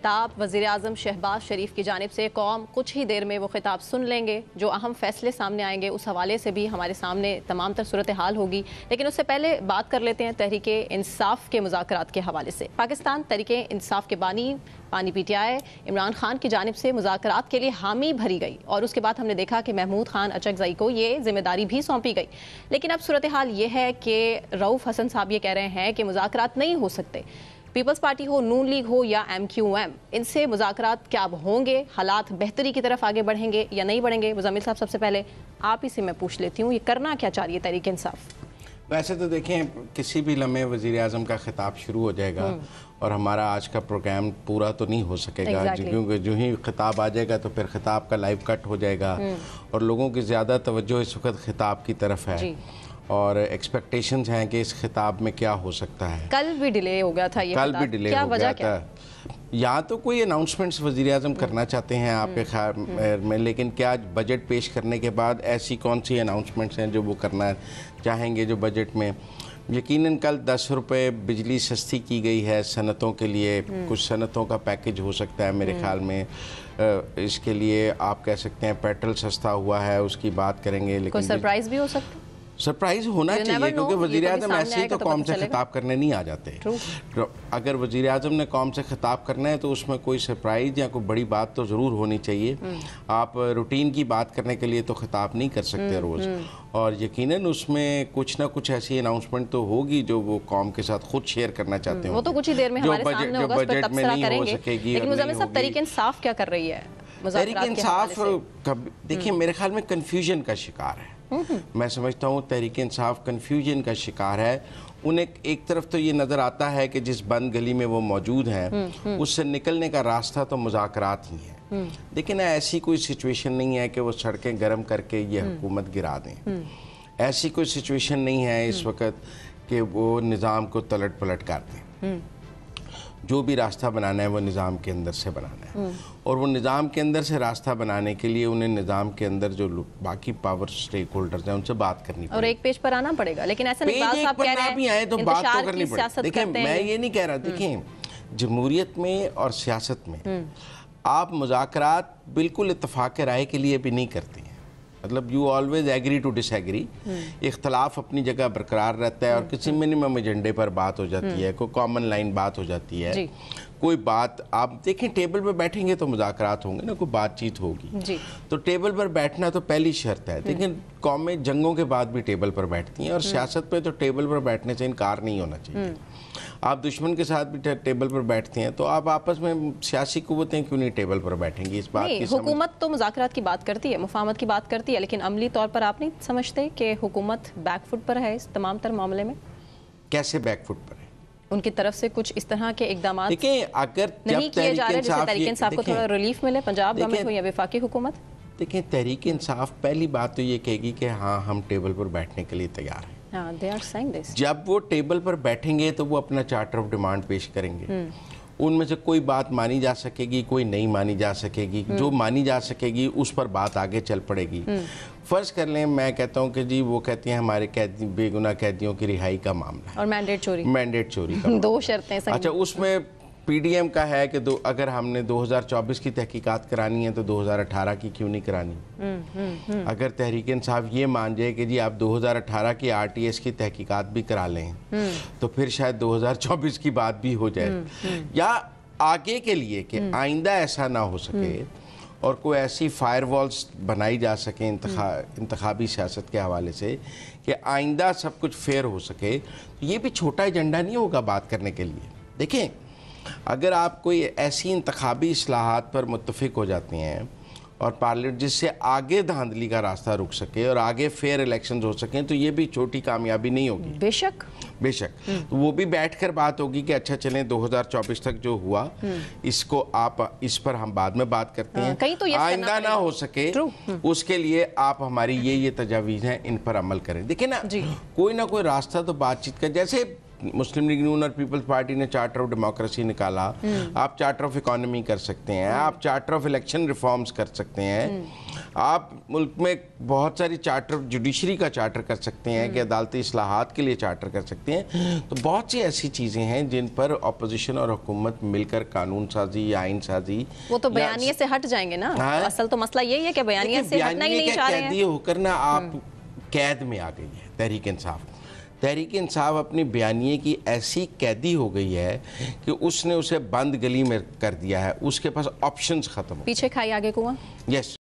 خطاب وزیراعظم شہباز شریف کی جانب سے قوم کچھ ہی دیر میں وہ خطاب سن لیں گے. جو اہم فیصلے سامنے آئیں گے اس حوالے سے بھی ہمارے سامنے تمام تر صورتحال ہوگی. لیکن اس سے پہلے بات کر لیتے ہیں تحریک انصاف کے مذاکرات کے حوالے سے. پاکستان تحریک انصاف کے بانی P T I Imran Khan کی جانب سے مذاکرات کے لیے حامی بھری گئی اور اس کے بعد ہم نے دیکھا کہ محمود خان اچکزئی کو یہ ذمہ داری بھی سونپی گئی. لیکن اب صورتحال یہ ہے کہ رؤف حسن صاحب یہ کہہ رہے ہیں کہ مذاکرات نہیں ہو سکتے. پیپلز پارٹی ہو، نون لیگ ہو یا ایم کیو ایم، ان سے مذاکرات کیا اب ہوں گے؟ حالات بہتری کی طرف آگے بڑھیں گے یا نہیں بڑھیں گے؟ مزمل صاحب سب سے پہلے آپ ہی سے میں پوچھ لیتی ہوں، یہ کرنا کیا چاہ رہی ہے تحریک انصاف؟ ویسے تو دیکھیں کسی بھی لمحے وزیر اعظم کا خطاب شروع ہو جائے گا اور ہمارا آج کا پروگرام پورا تو نہیں ہو سکے گا کیونکہ جو ہی خطاب آ جائے گا تو پھر خطاب کا لائیو کٹ ہو جائے گا اور لوگوں کی زیادہ توجہ اس وقت خطاب کی طرف ہے اور ایکسپیکٹیشنز ہیں کہ اس خطاب میں کیا ہو سکتا ہے. کل بھی ڈیلے ہو گیا تھا یہ کل بھی ڈیلے ہو گیا تھا. یا تو کوئی اناؤنسمنٹس وزیر اعظم کرنا چاہتے ہیں آپ کے خیال میں، لیکن کیا بجٹ پیش کرنے کے بعد ایسی کون سی اناؤنسمنٹس ہیں جو وہ کرنا چاہیں گے جو بجٹ میں؟ یقیناً کل 10 روپے بجلی سستی کی گئی ہے صنعتوں کے لیے. کچھ صنعتوں کا پیکج ہو سکتا ہے میرے خیال میں. اس کے لیے آپ کہہ سکتے ہیں پیٹرول سستا ہوا ہے، اس کی بات کریں گے. لیکن کوئی سرپرائز بھی ہو سکتا ہے؟ سرپرائز ہونا چاہیے کیونکہ وزیر اعظم ایسے ہی تو قوم سے خطاب کرنے نہیں آ جاتے. اگر وزیر اعظم نے قوم سے خطاب کرنا ہے تو اس میں کوئی سرپرائز یا کوئی بڑی بات تو ضرور ہونی چاہیے. آپ روٹین کی بات کرنے کے لیے تو خطاب نہیں کر سکتے روز، اور یقیناً اس میں کچھ نہ کچھ ایسی اناؤنسمنٹ تو ہوگی جو وہ قوم کے ساتھ خود شیئر کرنا چاہتے ہیں. وہ تو کچھ ہی دیر میں ہمارے سامنے ہوگا، اس پر تبصرہ کریں گے. لیکن مزمل صاحب تحریک انصاف کیا کر رہی ہے؟ تحریک انصاف دیکھیں میرے خیال میں کنفیوژن کا شکار ہے. میں سمجھتا ہوں تحریک انصاف کنفیوژن کا شکار ہے. انہیں ایک طرف تو یہ نظر آتا ہے کہ جس بند گلی میں وہ موجود ہیں اس سے نکلنے کا راستہ تو مذاکرات ہی ہے، لیکن ایسی کوئی سچویشن نہیں ہے کہ وہ سڑکیں گرم کر کے یہ حکومت گرا دیں. ایسی کوئی سچویشن نہیں ہے اس وقت کہ وہ نظام کو تلٹ پلٹ کر دیں. جو بھی راستہ بنانا ہے وہ نظام کے اندر سے بنانا ہے، اور وہ نظام کے اندر سے راستہ بنانے کے لیے انہیں نظام کے اندر جو باقی پاور سٹیک ہولڈرز ہیں ان سے بات کرنی پڑے گی اور ایک پیج پر آنا پڑے گا. لیکن ایسا اقبال صاحب کہہ رہے ہیں تو بات تو کرنی پڑے گی. دیکھیں میں یہ نہیں کہہ رہا، دیکھیں جمہوریت میں اور سیاست میں آپ مذاکرات بالکل اتفاق رائے کے لیے بھی نہیں کرتے ہیں. مطلب you always agree to disagree. اختلاف اپنی جگہ برقرار رہتا ہے اور کسی منیمم ایجنڈے پر بات ہو جاتی ہے، کوئی کامن لائن بات ہو جاتی ہے. کوئی بات آپ دیکھیں ٹیبل پر بیٹھیں گے تو مذاکرات ہوں گے نا، کوئی بات چیت ہوگی. تو ٹیبل پر بیٹھنا تو پہلی شرط ہے. لیکن قومیں جنگوں کے بعد بھی ٹیبل پر بیٹھتی ہیں اور سیاست پہ تو ٹیبل پر بیٹھنے سے انکار نہیں ہونا چاہیے. آپ دشمن کے ساتھ بھی ٹیبل پر بیٹھتے ہیں تو آپ آپس میں سیاسی قوتیں کیوں نہیں ٹیبل پر بیٹھیں گی؟ اس بات کی حکومت تو مذاکرات کی بات کرتی ہے، مفاہمت کی بات کرتی ہے، لیکن عملی طور پر آپ نہیں سمجھتے کہ حکومت بیک فٹ پر ہے اس تمام تر معاملے میں؟ کیسے بیک فٹ پر ہے؟ ان کی طرف سے کچھ اس طرح کے اقدامات اگر نہیں کیے جا رہے جس سے تحریک انصاف کو تھوڑا ریلیف ملے، پنجاب گورنمنٹ ہو یا وفاقی حکومت؟ دیکھیں تحریک انصاف پہلی بات تو یہ کہے گی کہ ہاں ہم ٹیبل پر بیٹھنے کے لیے تیار ہیں. جب وہ ٹیبل پر بیٹھیں گے تو وہ اپنا چارٹر آف ڈیمانڈ پیش کریں گے. ان میں سے کوئی بات مانی جا سکے گی، کوئی نہیں مانی جا سکے گی. جو مانی جا سکے گی اس پر بات آگے چل پڑے گی. فرض کر لیں میں کہتا ہوں کہ جی وہ کہتی ہیں ہمارے بے گناہ قیدیوں کی رہائی کا معاملہ ہے اور مینڈیٹ چوری کا 2 شرطیں. اچھا اس میں پی ڈی ایم کا ہے کہ اگر ہم نے 2024 کی تحقیقات کرانی ہے تو 2018 کی کیوں نہیں کرانی؟ اگر تحریک انصاف یہ مان جائے کہ جی آپ 2018 کی آر ٹی ایس کی تحقیقات بھی کرا لیں تو پھر شاید 2024 کی بات بھی ہو جائے. یا آگے کے لیے کہ آئندہ ایسا نہ ہو سکے اور کوئی ایسی فائر والز بنائی جا سکے انتخابی سیاست کے حوالے سے کہ آئندہ سب کچھ فیئر ہو سکے. یہ بھی چھوٹا ایجنڈا نہیں ہوگا بات کرنے کے لیے. دیکھیں اگر آپ کوئی ایسی انتخابی اصلاحات پر متفق ہو جاتے ہیں اور پارلیمنٹ جس سے آگے دھاندلی کا راستہ رک سکے اور آگے فیئر الیکشنز ہو سکیں تو یہ بھی چھوٹی کامیابی نہیں ہوگی. بے شک وہ بھی بیٹھ کر بات ہوگی کہ اچھا چلیں 2024 تک جو ہوا اس کو آپ اس پر ہم بعد میں بات کرتے ہیں، آئندہ نہ ہو سکے اس کے لیے آپ ہماری یہ تجاویز ہیں ان پر عمل کریں. دیکھیں نا کوئی نہ کوئی راستہ تو بات چیت کا. جیسے مسلم لیگ نون اور پیپلز پارٹی نے چارٹر آف ڈیموکریسی نکالا، آپ چارٹر آف اکانومی کر سکتے ہیں، آپ چارٹر آف الیکشن ریفارمز کر سکتے ہیں، آپ ملک میں بہت ساری چارٹر جوڈیشری کا چارٹر کر سکتے ہیں کہ عدالتی اصلاحات کے لیے چارٹر کر سکتے ہیں. تو بہت سی ایسی چیزیں ہیں جن پر اپوزیشن اور حکومت مل کر قانون سازی یا آئین سازی. وہ تو بیانیے سے ہٹ جائیں گے نا. اصل تو مسئلہ یہی ہے کہ بیانیے سے ہٹنا ہی نہیں چاہ رہے ہیں. قیدی ہو کر نا آپ قید میں آ گئی ہے تحریک انصاف. تحریک انصاف اپنی بیانیے کی ایسی قیدی ہو گئی ہے کہ اس نے اسے بند گلی میں کر دیا ہے. اس کے پاس آپشنز ختم ہو. پیچھے کھائی آگے کنواں. یس.